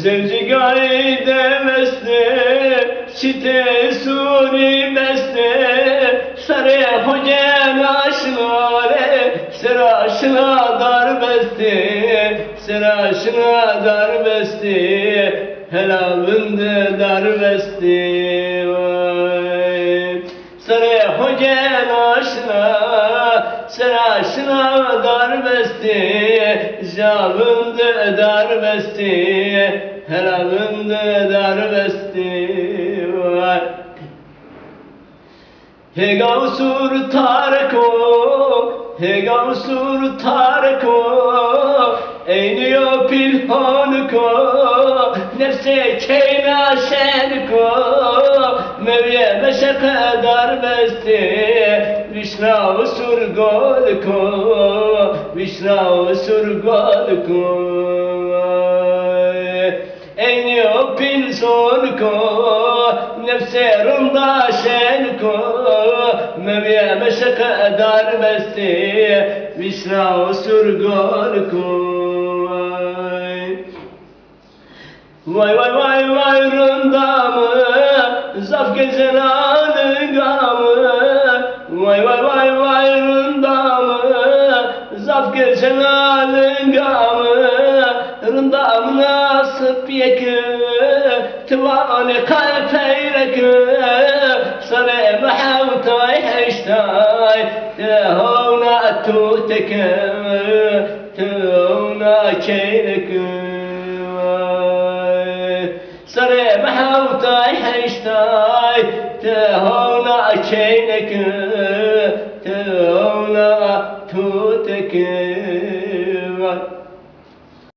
Zevcigay demeste, site suri beste, sare hocan aşnare, seraşna dar beste, seraşna dar beste, helalinde dar beste. Sare hocan aşna, seraşna dar beste, javinde dar beste, helalinde dar beste. He gavsur tarko, he gavsur tarko, eyniyo pilhanko, nefse keyna şenko, mevye meşe dar beste, vişna surgolko, vişna surgolko. Eyniyo pilsonko, nefse rında şenko, mevye meşe dar beste, vişna surgolko. Vay vay vay vay rındamı, zaf gezelanın gamı. Vay vay vay vay rındamı, zaf gezelanın gamı. Rındamı nasip yekü, tivani kalpeyrekü. Sare mahavtay heştay, tehona tutekü, tehona keynekü. Sare mahavtay heştay, tehona keynekü, tehona tutekü.